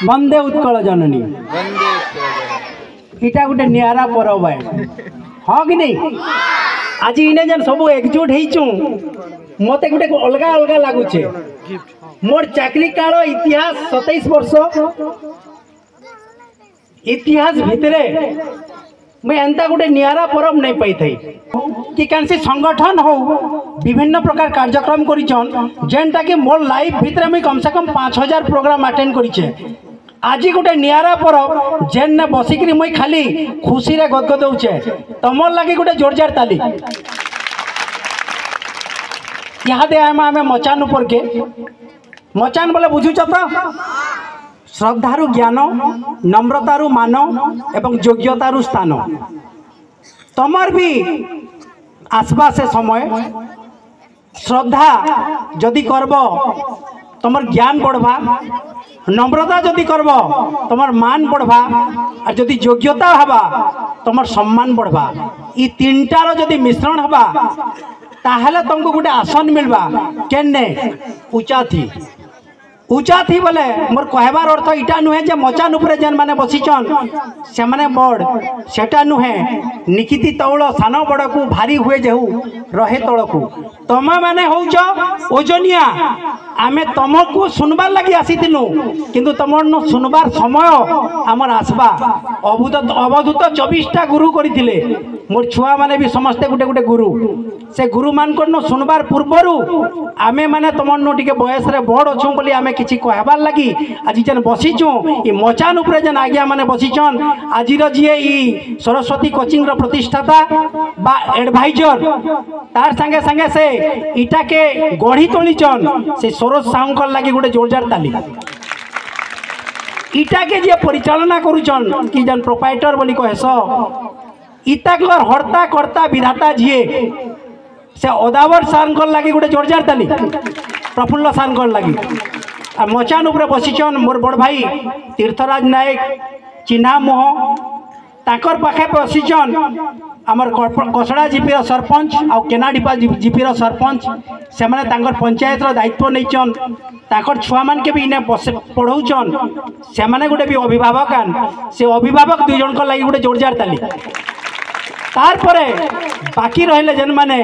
वंदे उत्कल जननी इटा गोटे निरा परब है हाँ कि नहीं आज इने जन सब एकजुट होइचु मते गोटे अलग अलग लगुचे मोर चाकरी काल इतिहास 27 वर्ष इतिहास भितरे मैं एंता गोटे निरा परब नहीं पाई थी कि कैंसी संगठन हो विभिन्न प्रकार कार्यक्रम करिछन जेनटा कि मोर लाइफ भितरे मैं कम से कम 5000 प्रोग्राम अटेंड करिछे आज गोटे निरा परब जेन ने बसिक मुई खाली खुशी रे गदगद होचे तमर लगे गोटे जोरजार ताली यहाँ दे आम मचान ऊपर के मचान बोले बुझुच तो श्रद्धारु ज्ञान नम्रतारु मान एवं योग्यतारु स्थान तमर भी आसबा से समय श्रद्धा जदि करब तमर ज्ञान बढ़वा नम्रता जदि करब तमर मान बढ़वा और जदि योग्यता हवा तमर सम्मान बढ़वा ई तीनटार जदि मिश्रण हवा ताहले तुमको गोटे आसन मिलवा केने ऊंचा थी बोले मोर कहबार अर्थ इटा नुहे जे मचान उपरे जेन माने बसिचन से माने बड़ सेटा नुहे निकिति तौल सान बड़ को भारी हुए जेहू रहे तल को तम माने होउछ ओजनिया आमे तुमको सुनबार लगी आसीथिलु किंतु तुमर न सुनबार समय आमर आसबा अवधूत 24टा गुरु करथिले मोर छुआ माने भी समस्ते गुटे गुटे गुरु से गुरु मान को न सुनबार पूर्वरु आमे माने तुमर न टिके बयस रे बड़ अछू बोली आमे किछि कहबार लगी आज जेन बसिचु ई मचान उपरे जेन आज्ञा माने बसिचन आजिर जिए ई सरस्वती कोचिंग रो प्रतिष्ठाता बा एडवाइजर तार संगे संगे से इटा के गढ़ी तोलीचन से सरोज साहू लगी गोटे जोरदार ताली इटा के जे परिचालना करूचन कि जन प्रोपाइटर बोली कहेस इताकर हर्ता कर्ता विधाता जिए से अदावर सार लगी गोटे जोरदार ताली प्रफुल्ल सार लगी आ मचान उपरे बसिचन मोर बड़ भाई तीर्थराज नायक चिन्हा मोह ताकर पाखे बसिचन आमर कसड़ा जीपीर सरपंच आ केनाडीपा जीपीर सरपंच से माने तांकर पंचायत रो दायित्व नहींचन ताकर छुआ मान के भी इने पढ़ौचन से माने गोटे भी अभिभावक आन से अभिभावक दुई जन लगी गोटे जोरदार ताली तार परे बाकी रहिले जेन माने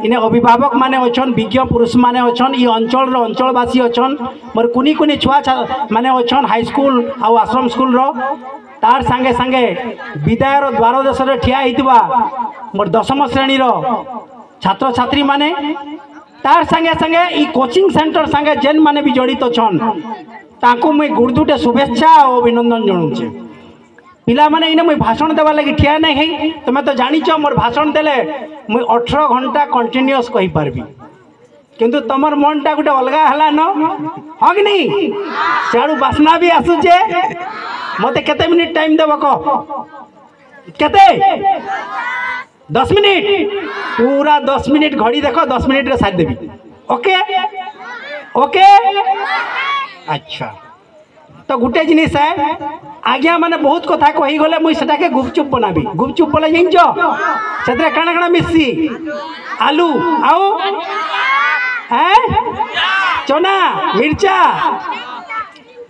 इने अभिभावक माने अछन विज्ञ पुरुष माने अछन ई अंचल रो अंचलवासी अछन मोर कुनी कुनी छुआ माने अछन हाई स्कूल आ आश्रम स्कूल रो तार संगे संगे विद्यालय द्वार देश रे ठिया हितबा मोर 10म श्रेणी रो छात्र छात्री माने तार संगे संगे ई कोचिंग सेंटर संगे जेन माने भी जड़ित अछन ताको मैं गुड़दुटे शुभेच्छा और अभिनंदन जणाउछे पिला माने इने मुई भाषण देवा लगी ठिया नहीं है तुम्हें तो जानिच मोर भाषण देले मुई 18 घंटा कंटिन्यूअस कहि पारबी किंतु तमर मनटा गोटे अलगा हला न हाँ कि नहीं सियाड़ू बासना भी आसुचे मते केते मिनिट टाइम देव कह केते 10 मिनिट पूरा 10 मिनिट घड़ी देखो 10 मिनिट रे साथ देवी ओके ओके अच्छा तो गोटे जिनिस है आज्ञा माने बहुत कथा कही गले मुई सेटा के गुपचुप बनाबी गुपचुप बोले जिंजो सेतरे काना काना मिसी आलू आओ हैं चना मिर्चा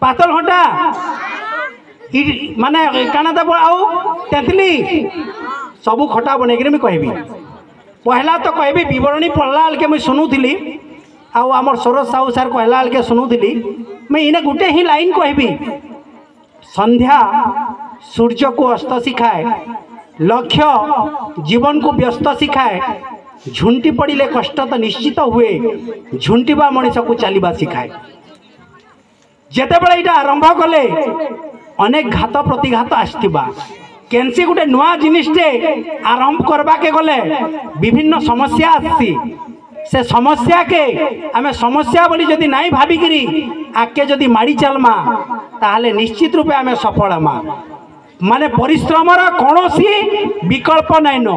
पातल हटा माने काना दब आओ तेतली सबू खटा बनेकरी मैं कहबी पहला तो कहबी विवरणी पढ़ला के मुई सुनुथिली आउ आमर सरोज साहू सार कहला के सुनुथिली मैं इने गुटे ही लाइन कहबी संध्या सूर्य को अस्त सिखाए लक्ष्य जीवन को व्यस्त सिखाए झुंटी पड़े कष्ट तो निश्चित हुए झुंटीबा मनीष को चलवा सिखाए जेते बड़े इटा आरंभ कले अनेक घात प्रतिघात आसथिबा केनसी गोटे नुआ जिनिसटे आरंभ करबा के गले विभिन्न समस्या आसी से समस्या के आमे समस्या बोली जदि नाई भाविकी आके जदि माड़ी चलमा ताहले निश्चित रूपे आमे सफल हमा माने परिश्रम कौनसी विकल्प नाइन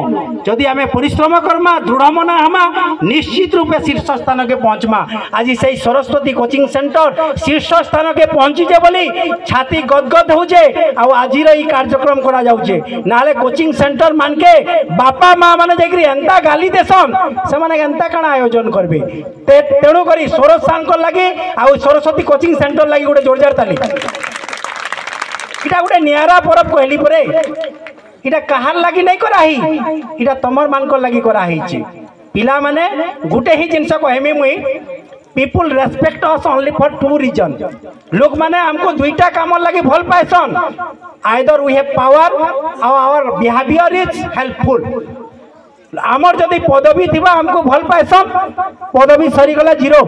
जदि आमे परिश्रम करमा दृढ़ मना हमा निश्चित रूपे शीर्ष स्थान के पहुँचमा आज से सरस्वती कोचिंग सेंटर शीर्ष स्थान के पहुँचीचे बोली छाती गदगद होचे आज कार्यक्रम करा जाउचे नाले कोचिंग सेंटर मान के बापा माँ माने जाकरी एंता गाली देसन से माने एंता काना आयोजन करबे तेणु करी सरोज सार लगी आ सरस्वती कोचिंग सेंटर लगी गोटे जोरदार ताली इटा गोटे नियारा परब कहली परे इटा कहार लगी नहीं कराही इटा तमर मान को लगी कराही पिला माने गोटे ही जिनस कहमी मुई people respect us only for two reason लोक माने हमको दुईटा काम लगी भल पाइसन either we have power or our behaviour is helpful आमर जदि पदवी थिबा हमको भल पाइसन पदवी सरी गला जीरो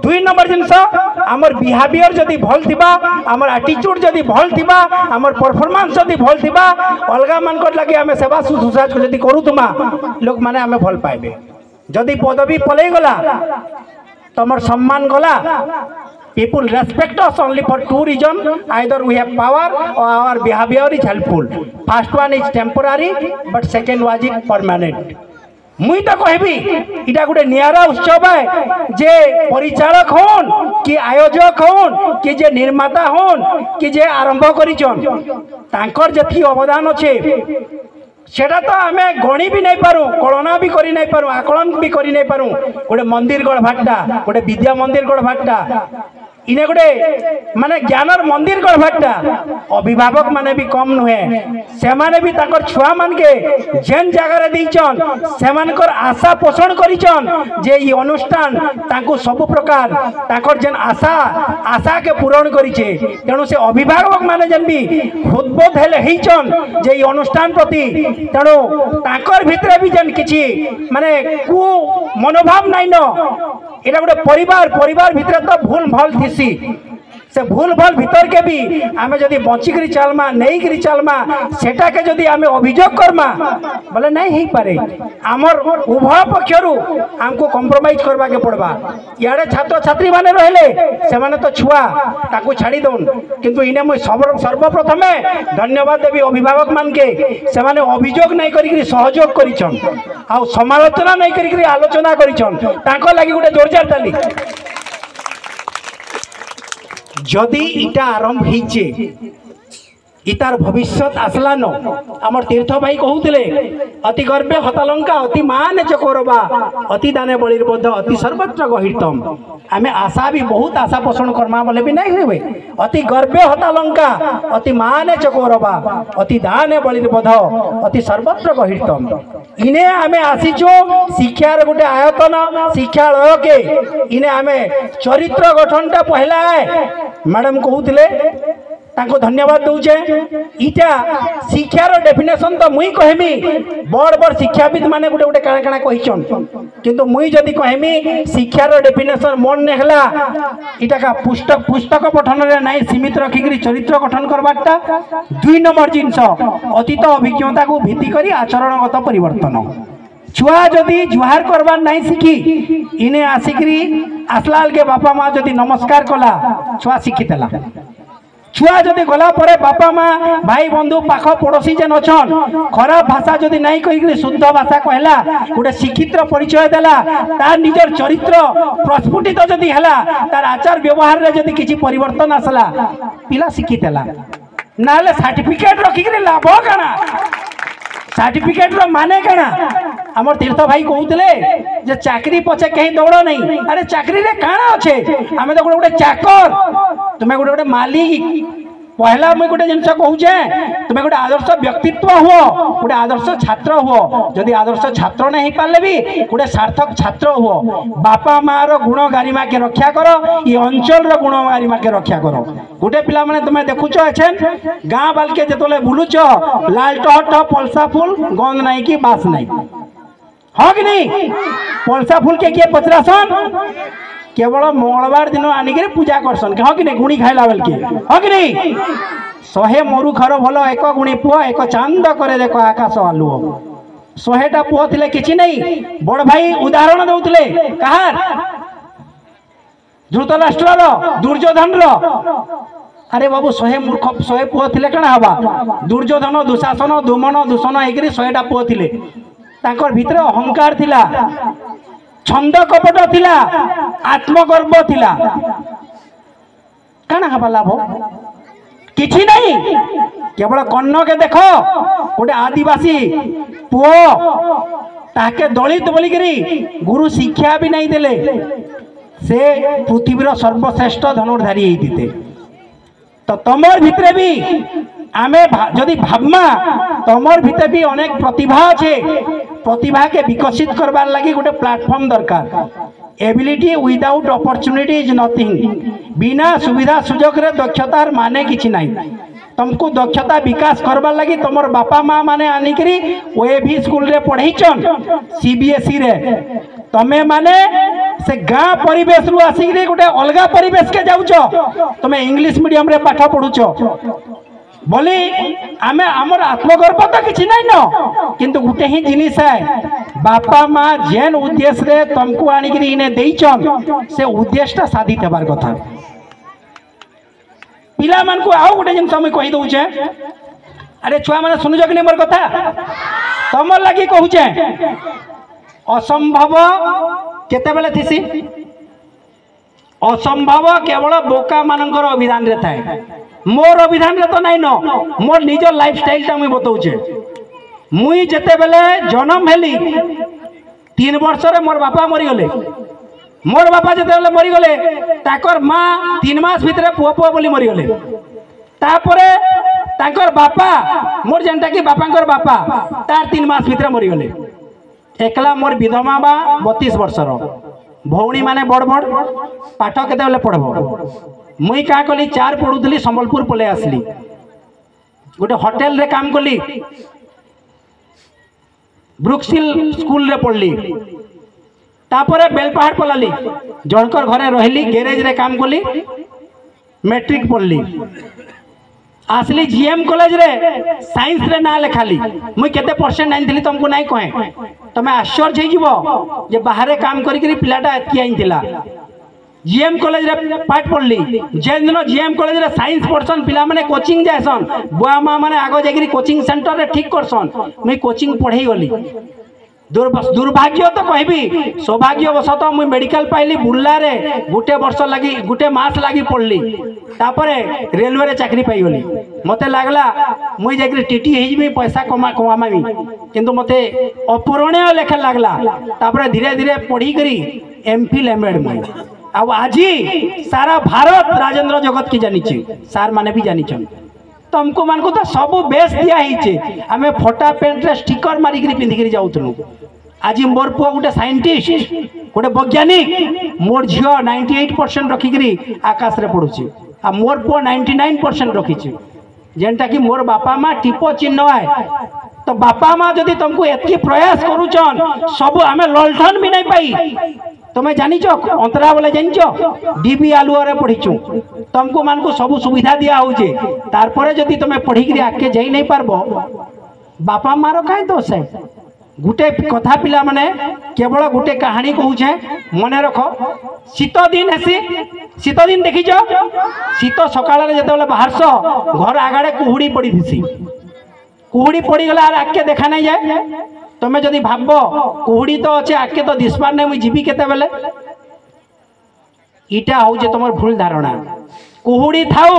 दुई नंबर जिनस आमर बिहेवियर जदि भल थिबा आमर एटीट्यूड जदि भल थिबा आमर परफॉर्मेंस जदि भल थिबा अलगा मानकर लगे आमे सेवा शुश्रूषा जदि करूतुमा लोक माने आमे भल पाइबे जदि पदवी पलै गला तमर सम्मान गला people respect us only for two reasons either we have power or our behavior is helpful first one is temporary but second was it permanent मुई तो कहबी इटा गोटे नियारा उत्सव है जे परिचालक होन कि आयोजक होन कि जे निर्माता होन कि जे आरंभ करिचन तांकर जति अवदान अच्छे सेटा तो आमे गणी भी नहीं पारू कलना भी करी नहीं पारू आकलन भी करी नहीं पारू गोटे मंदिर गढ़ भाटा गोटे विद्या मंदिर गढ़ भाटा इने गोटे माने ज्ञानर मंदिर गढ़ भाटा अभिभावक माने भी कम नुहे से माने भी ताकर छुआ मान के जेन जगह देचन से मानकर आशा पोषण करिचन जे ई अनुष्ठान तांको सब प्रकार ताकर जेन आशा के पूरण करिचे तेणु से अभिभावक माने जेन भी उद्बोध हेले हिचन जे ई अनुष्ठान प्रति तेणु ताकर भितरे भी जेन किछि माने कु मनोभाव नाइ न एटा गोटे परिवार भितर तो भूल भल थीसी से भूल भल भीतर के भी आमे जदि बचिक चलमा नहीं चलमा सेटा के जदि आमे अभियोग करमा बोले नहीं ही पारे आमर उभय पक्षरु हमको कॉम्प्रोमाइज करबा के पड़बा याडे छात्र छात्री माने रहले से माने तो छुआ ताको छाड़ी दोन किंतु इने मैं सर्वप्रथमे धन्यवाद देवी अभिभावक मान के से माने अभियोग नहीं करी सहयोग करिछन आ समालोचना नहीं करी आलोचना करिछन ताको लागि गोटे जोरदार ताली जदि इटा आरंभ होइचे इतार भविष्य आसला न आमर तीर्थ भाई कहूले अति गर्भे हतालंका अति मान चकोरबा अति दाने बलिर बोध अति सर्वत्र गहितम आमे आशा भी बहुत आशा पोषण करमा बोले भी नहीं हुए अति गर्भे हतालंका अति मान चकोरबा अति दाने बलिर बोध अति सर्वत्र गहितम इने आमे आसीचो शिक्षार गोटे आयतन शिक्षालय के इने आमे चरित्र गठनटा पहला है मैडम कहूले ताको धन्यवाद दूचे इटा शिक्षार डेफिनेशन तो मुई कहमी बड़ बड़ शिक्षाविद माने गोटे गोटे काना काना कहिचन किंतु मुई जदि कहमी शिक्षार डेफिनेशन मन नेहला इटा का पुस्तक पठन रे नहीं सीमित रखिकरी चरित्र गठन करबाटा दुई नंबर जिनस अतीत अभिज्ञता को भित्ति करी आचरणगत परिवर्तन छुआ जदि जुहार करबार नहीं शिखी इने आसिकरी आसलाल के बापा माँ जदि नमस्कार कला छुआ शिखीला छुआ जदि गला परे बापा माँ भाई बंधु पाख पड़ोसी जेन अच्छन खराब भाषा जदि नहीं कही शुद्ध भाषा कहला गोटे शिक्षित परिचय देला तार निजर चरित्र प्रस्फुटित जदि हैला तार आचार व्यवहार रे जदि किछि परिवर्तन आसला पिला शिखीला नाले सर्टिफिकेट रखिक लाभ काना सर्टिफिकेट रो माने काना हमर तीर्थ भाई कहूले जे चाकरी पछे कहीं दौड़ नहीं अरे चाकरी रे काना अच्छे आमे तो गोटे चाकर तुम्हें गोटे गोटे मालिक पहला मुझे गोटे जिनस कहूचे तुम्हें गोटे आदर्श व्यक्तित्व हुओ गोटे आदर्श छात्र हुओ जदि आदर्श छात्र नहीं पारे भी गोटे सार्थक छात्र हुओ बापा माँ रो गुण गारिमा के रक्षा करो ये अंचल रो गुण गारिमा के रक्षा करो गोटे पिला माने तुम्हें देखुच एछेन गाँ बाल के जेतले बुलुच लाल टहट पलसा फूल गंध नहीं कि बास नहीं हाँ कि नहीं पलसा फूल के किए पचरासन केवल मंगलवार दिन आनिक पूजा करसन हाँ कि नहीं गुणी खाइला बेल के हाँ कि नहीं 100 मरु घर भल एक गुणी पुआ एक चांद करे देख आकाश आलुओ 100टा पुआ थिले किछि नहीं बड़ भाई उदाहरण दउतले कहार धृतराष्ट्र दुर्योधन अरे बाबू 100 मूर्ख 100 पुआ थिले कणा हवा दुर्योधन दुशासन दुमन दूषण होकर 100टा पुआ थिले तांकर भितर अहंकार थिला छंद कपट थिला आत्मगर्व थिला काना हवा लाभ किछि नहीं केवल कन्न के देख गोटे आदिवासी पुओ ताके दलित बोलिकरी गुरु शिक्षा भी नहीं देले से पृथ्वीर सर्वश्रेष्ठ धनुर्धारी होते तो तमर भितरे भी आमे जदि भावमा तमर भितर भी अनेक प्रतिभा अच्छे प्रतिभा के विकसित करबार लगी गोटे प्लेटफॉर्म दरकार ability without opportunity is nothing बिना सुविधा सुजोग रे दक्षतार माने किछि नहीं तुमको दक्षता विकास करबार लगी तुमर बापा माँ माने आनिकरी ओएवी स्कूल रे पढ़ेचन सीबीएसई रे तमे माने से गाँ परिवेश रु आसिक गोटे अलगा परिवेश के जाऊच तुम इंग्लिश मीडियम रे पाठ पढ़ुच बोली आमे आमर आत्मगर्व तो किसी नहीं न किंतु गोटे ही जिनिस है बापा माँ जेन उद्देश्य रे तुमको आनिकरी इने देइचन से उद्देश्य साधित हेबार कथा पिला मान को आउ गोटे जिन समय कहि दउछे अरे छुआ माने सुनुज कि मोर कथा तमर लगी कहूचे असंभव केते बेले थिसी असंभव केवल बोका मानकर अभिधान रे थाए मोर अभिधान रे तो नहीं न मोर निज लाइफ स्टाइल ता मुई बताउछे मुई जते बेले जन्म हेली 3 वर्ष रे मोर बापा मरी गले मोर बापा जते बेले मरी गले ताकर माँ 3 मास भितरे पुआ पुआ बोली मरी गले तापरे ताकर बापा मोर जेनटा कि बापांकर बापा तार 3 मास भितरे मरी गले एकला मोर विधवा बा 32 वर्षर भौणी माने बड़ बड़ पाठ केते बेले पढ़बो मुई का कली 4 पढ़ुली संबलपुर पले आसली गोटे होटेल रे काम कली ब्रुकसिल स्कूल रे पढ़ली तापरे बेलपहाड़ पलाली जनकर घरे रहली गैरेज रे काम कली मैट्रिक पढ़ली आसली जीएम कॉलेज रे साइंस रे ना लेखाली मुई केते परसेंट आइनथिली तुमको नहीं कहे तमे आश्चर्य होइबो जे बाहरे काम करी करी पिलाटा एतकी आइनथिला जीएम कॉलेज रे पाठ पढ़ली जेन दिन जीएम कॉलेज रे साइंस पढ़सन पिला माने कोचिंग जायसन बुआ माँ माने आगो जागिरी कोचिंग सेंटर रे ठीक करसन मुई कोचिंग पढ़ई गली दुर्भाग्य तो कहबी सौभाग्यवशत मुई मेडिकल पाइली बुल्ला रे गोटे वर्ष लगी गोटे मास लगी पढ़ली तापरे रेलवे रे चाकरी पाई गली मते लागला मुई जाकरी टीटी हेजमी पैसा कमामी किंतु मते अपूरणीय लेखा लागला तापरे धीरे धीरे पढ़ी करी एमफिल एमएड मुई अब आज सारा भारत राजेंद्र जगत की जानी सार माने भी जानी तुमको मान को तो सब बेस दिया ही आमे फटा पेंट रे स्टिकर मारिक पिंधिक जाऊँ आज मोर पुआ गोटे साइंटिस्ट गोटे वैज्ञानिक मोर झील 98% रखिकी आकाश रे पढ़ुची आ मोर पुआ 99% रखी जेनटा कि मोर बापा माँ टीपो चिन्ह है तो बापा माँ जदि तुमको एतकी प्रयास करूचन सब आमे ललठन भी नहीं पाई तुम्हें जानिच अंतरा बोले जानिच डीबी आलुआ पढ़ीचु तुमको मान को सब सुविधा दिया होचे तारपरे जदि तुम्हें पढ़ी आगे जाई नहीं पारबो बापा मार कहीं दोष है गुटे कथा पिला माने केवल गुटे कहानी कहूचे मन रख शीत दिन हेसी शीत दिन देखीच शीत सकाल जो बाहरस घर आगाड़े कुहुड़ी पड़ी थी कुहुड़ी पड़ीगला आगे देखा नहीं जाए तुम्हें जदि भाव कुहुड़ी तो अच्छे आगे तो दिशपार नहीं मुझे जीवी केते बेले इटा हूँ तुम भूल धारणा कुहुड़ी थाऊ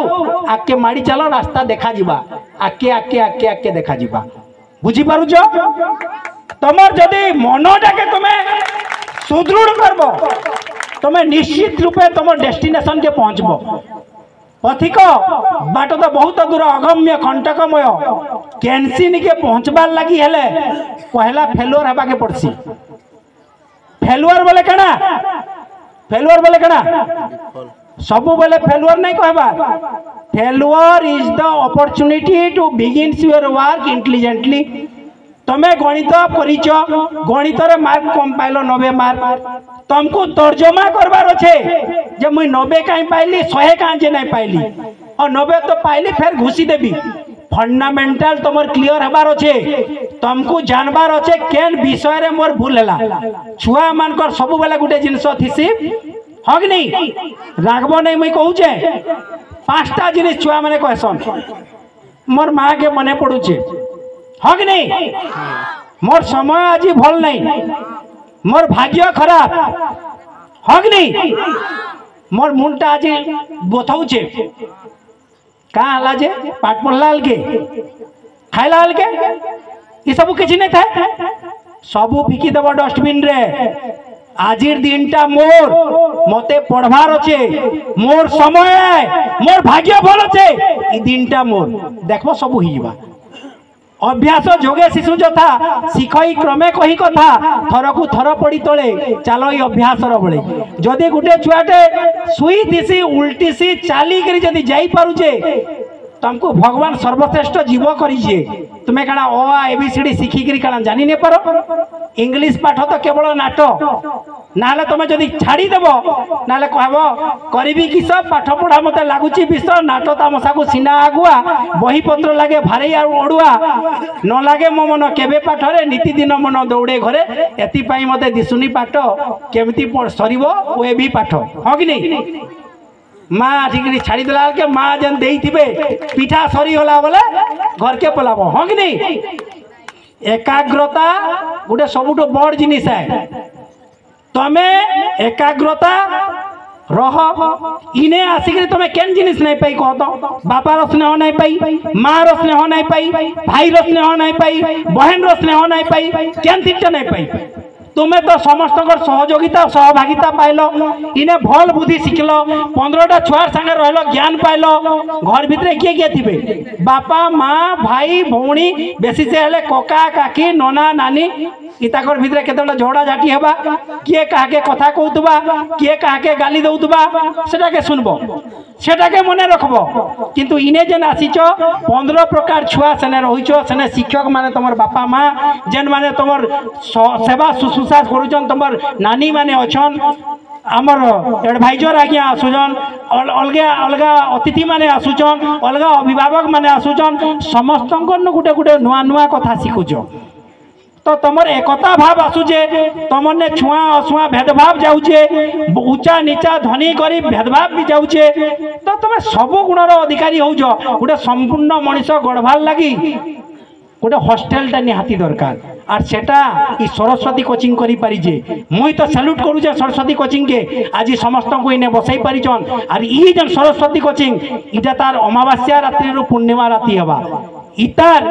आगे माड़ी चलो रास्ता देखा जीवा आगे आगे आगे आगे देखा जीवा बुझी पारुछ तुमर जदि मनटा के तुम्हें सुदृढ़ करबो तुम्हें निश्चित रूपे तुम डेस्टिनेशन के पहुँचबो पथिक बाट तो बहुत दूर अगम्य कंटकमय कैंसिन के पहुँचबार लगी हेले पहला फेलुअर हेबा के पड़सी फेलुअर बोले कणा फेलुअर बोले कणा सबु बोले फेलुअर नहीं कहबा failure is the opportunity to begin your work intelligently तमें गणित करिच गणित रे मार्क कम पाइलो 90 मार्क तुमको तर्जमा करबार अच्छे जे मुई 90 कहीं पाइली 100 कहीं जे नहीं पाइली और 90 तो पाइली फिर घुसी देवी फंडामेंटल तुमर क्लियर हबार अच्छे तुमको जानबार अच्छे केन विषय रे मोर भूल हैला छुआ मानकर सब बेला गुटे जिनस थिसी हक नहीं रागबो नहीं मुई कहूचे 5टा जिनिस छुआ माने कहसन मोर माँ के मने पड़ुचे हक नहीं मोर समय आज भल नहीं मोर भाग्य खराब हक नहीं मोर मुंडा आज बोथौचे कहाँ हला जे पाठ पढ़ला के खाइला के ये सब किसी नहीं था सबू फिकी देव डस्टबिन रे आजिर दिनटा मोर मते पढ़वार अच्छे मोर समय मोर भाग्य भल अच्छे ई दिनटा मोर देखो सब हो अभ्यास जोगे शिशु जथा शिखई क्रमे कही कथा थर को थर पड़ी तले चलो ये अभ्यास बड़े जदि गोटे छुआटे शुई थी उल्टीसी चलिकी जदि जाई पारुचे तुमको भगवान सर्वश्रेष्ठ जीव करिजे तुम्हें कणा ओ आ एबीसीडी शिखिकी कणा जानी नहीं पार इंग्लिश पाठ तो केवल नाट ना तुम जदि छाड़ीदेव ना कहब करी किस पाठ पढ़ा मत लगुच विष नाट तामसा को सीना आगुआ बहीपत्र लगे भारी अड़ुआ न लगे मो मन केवे पाठरे नीतिदिन मन दौड़े घरे एपाई मत दिशुनी पाठ केमती सर ओ भी पाठ हाँ कि नहीं माँ ठीक छाड़ीदेला के माँ जेन दे पिठा सरीगला बोले घर के पलाब हाँ कि नहीं एकाग्रता गोटे सबुठ बड़ जिनिस है तमे एकाग्रता रह इने आसिक तुम केन जिनिस नहीं पाई कह तो बापार स्नेह नहीं पाई माँ स्नेह नहीं पाई भाई स्नेह नहीं पाई बहन स्नेह नहीं पाई केन तीनटा नहीं पाई तुम्हें तो समस्त सहयोगिता सहभागिता पाइल इने भल बुद्धि शिखल 15टा छुआर संगे रहिल ज्ञान पाइल घर भितर किए किए थे बापा माँ भाई भौणी बेसी से हेले कका काकी नना नानी इताकर भितर केतला झगड़ा झाटी हेबा किए काके कथा कहतुबा किए काके गाली दउतुबा सेटा के सुनबो सेटा के मने रखबो किंतु इने जेन आसीच 15 प्रकार छुआ सेने रहिचो सेने शिक्षक माने तमर बापा माँ जेन माने तमर सेवा शुश्रूषा करुचन तमर नानी माने अछन आमर एडवाइजर आज्ञा आसुचन अलगा अलगा अतिथि माने आसुचन अलगा अभिभावक माने आसुचन समस्त गोटे गोटे नुआ नुआ कथा शिखुच तो तुमर एकता भाव आसुचे तुमने छुआ अछुआ भेदभाव जाऊे ऊंचा नीचा धनी गरीब भेदभाव भी जाऊे तो तुम सब गुणर अधिकारी हो गोटे संपूर्ण मनीष गढ़वार लगी गोटे हॉस्टेलटा निहाती दरकार और सेटा ई सरस्वती कोचिंग करी पारिजे मुई तो सैल्यूट करूचे सरस्वती कोचिंग के आज समस्त को इने बसई पारिचन और ई जन सरस्वती कोचिंग इटा तार अमावास्या रात्रि रु पूर्णिमा राति हवा इतार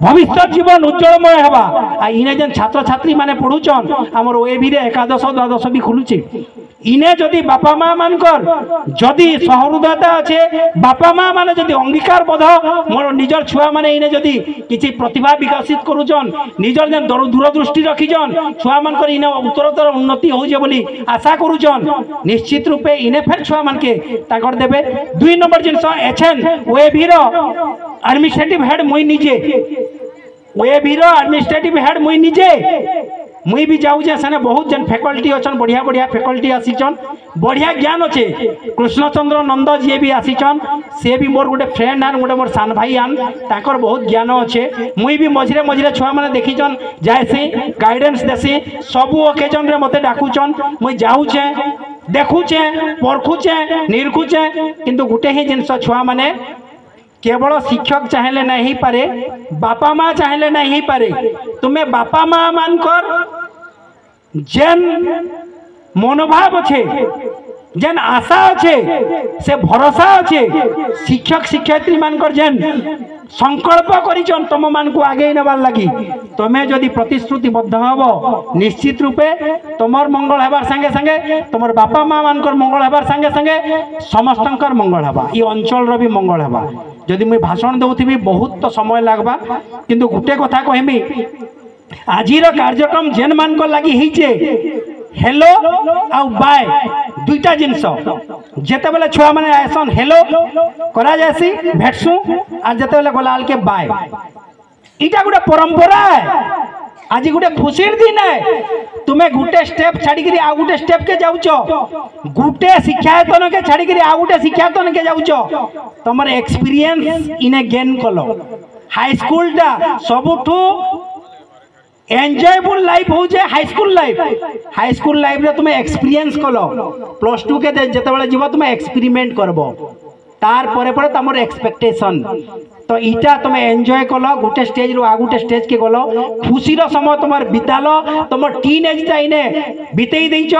भविष्य जीवन उज्जवलमय हवा आ इने जन छात्र छात्री माने पढ़ुचन हमर ओएबी रे एकादश द्वादश भी खुलुचे इने जदि बापा माँ मानकर जदि सहृदयता अच्छे बापा माँ माने जदि अंगीकार बोध मोर निजर छुआ माने इने जदि किछि प्रतिभा विकसित करूचन निजर जन दूरदृष्टि रखीचन छुआ मानकर इने उत्तरोत्तर उन्नति होजे बोली आशा करूचन निश्चित रूपे इने फेर छुआ मान के ताकर देबे 2 नंबर जिनस एछन ओएबी रो एडमिनिस्ट्रेटिव हेड मुई निजे ओएबी रो एडमिनिस्ट्रेटिव हेड मुई निजे मुई भी जाऊे सेने बहुत जन फैकल्टी अच्छन बढ़िया बढ़िया फैकल्टी आसीचन बढ़िया ज्ञान अच्छे कृष्णचंद्र नंद जी भी आसीचन से भी मोर गोटे फ्रेंड आन गोटे मोर सान भाई आन ताकर बहुत ज्ञान अच्छे मुई भी मझिरे मझिरे छुआ मैंने देखीचन जाएसी गाइडेंस देसी सबू ओकेजन रे मते डाकुचन मुई जाऊचे देखुचे परखुचे निरखुचे किंतु गोटे ही जिनस छुआ मैंने केवल शिक्षक चाहेले नहीं पारे बापा माँ चाहेले नहीं पारे तुम्हें बापा माँ मानकर जेन मनोभाव अच्छे जेन आशा अच्छे से भरोसा अच्छे शिक्षक शिक्षयित्री मानकर जेन संकल्प करिचन तुम मान को आगे नबार लगी तुम्हें जदि प्रतिश्रुतिबद्ध हब निश्चित रूपे तुमर मंगल हेबार संगे संगे तुमर बापा माँ मानकर मंगल हेबार संगे संगे समस्तंकर मंगल हेबा ये अंचल रो भी मंगल हेबा जदि मुई भाषण दउथिबी बहुत तो समय लागबा किंतु गुटे कथा कहमी आजिर कार्यक्रम जेन मान को लगी हिचे हेलो आउ बाय दुईटा जिनस जेते बेले छुआ माने आसन हेलो करा जासी भेटसु आ जेते बेले गलाल के बाय इटा गोटे परंपरा है आज गोटे खुशीर दिन है तुम्हें गोटे स्टेप छाड़ी आउ गोटे स्टेप के जाऊच गोटे शिक्षायतन के छाड़ी आउ गोटे शिक्षायतन के जाऊच तुम एक्सपीरियंस इने गेन कल हाई स्कूल टा सबुठू एंजॉयबल लाइफ हो हाई स्कूल लाइफ रे तुम्हें एक्सपीरियंस कल +2 के जेते बेले जीव तुम्हें एक्सपेरिमेंट करबो तार परे परे तमर एक्सपेक्टेशन तो इटा तुम एंजॉय कल गोटे स्टेज रु आ गोटे स्टेज के गल खुशी समय तुम बिताल तुम टीन एज इने बीतई देच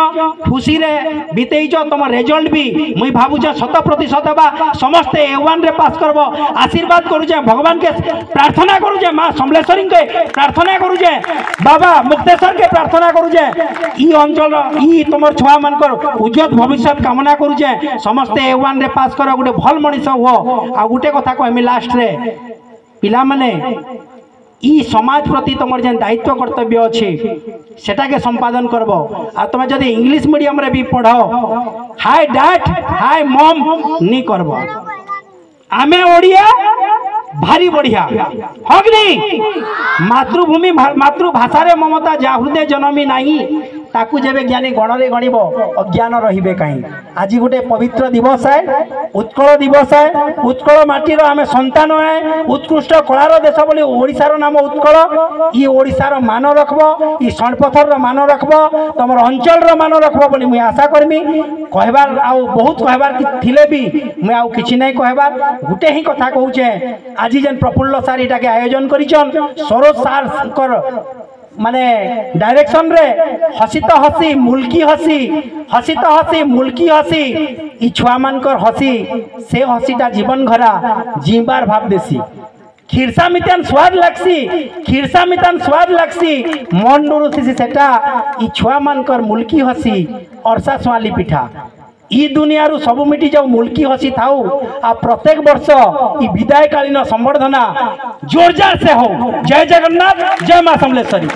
खुशी रे बीतईच तुम रिजल्ट भी मुई भावुचे 100% बा समस्ते A1 रे पास करब आशीर्वाद करुचे भगवान के प्रार्थना करुचे माँ समलेश्वरी के प्रार्थना करुचे बाबा मुक्तेश्वर के प्रार्थना करुचे ई अंचल ई तुम छुआ मानकर उज्जवल भविष्य कामना करुचे समस्ते A1 रे पास कर गोटे भल मनीष हुओ आ गोटे कथा कहमी लास्ट रे पिला माने ई समाज प्रति तुम जेन दायित्व कर्तव्य अच्छे सेटा के संपादन करब आ तुम जदि इंग्लिश मीडियम रे भी पढ़ हाय डैड हाय मम नी करब आमे ओडिया भारी बढ़िया हक नहीं मातृभूमि मातृभाषा रे ममता जा हृदय जनमी नहीं ताकू जेबे ज्ञानी गणरे गणिब अज्ञान रहिबे कहीं आज गोटे पवित्र दिवस है उत्कल दिवस है उत्कल माटीर आमे संतान है उत्कृष्ट कलार देश बोली ओडिशार नाम उत्कल ई ओडिशार मान रखब ई सणपथर मान रखब तमर अंचल मान रखब बोली मुई आशा करमी कहबार आ बहुत कहबार थिले भी मुई आ किछि नै कहबार गुटे ही कथा कहूचे आज जेन प्रफुल्ल सार इटाके आयोजन करिछन सरोज सार माने डायरेक्शन रे हसी तो हसी मुल्की हसी हसी तो हसी मुल्की हसी ई छुआ मानकर हसी से हसीटा जीवन घरा जीवार भाव देसी खीरसा मितान स्वाद लगसी खीरसा मितान स्वाद लगसी मन डरुसी सेटा ई छुआ मानकर मुल्की हसी अरसा स्वाली पिठा ई दुनिया रु सब मिटी जाऊ मुल्की हसी थाऊ आ प्रत्येक वर्ष ई विदायकालीन संबर्धना जोरजार से हो जय जगन्नाथ जय मां समलेश्वरी।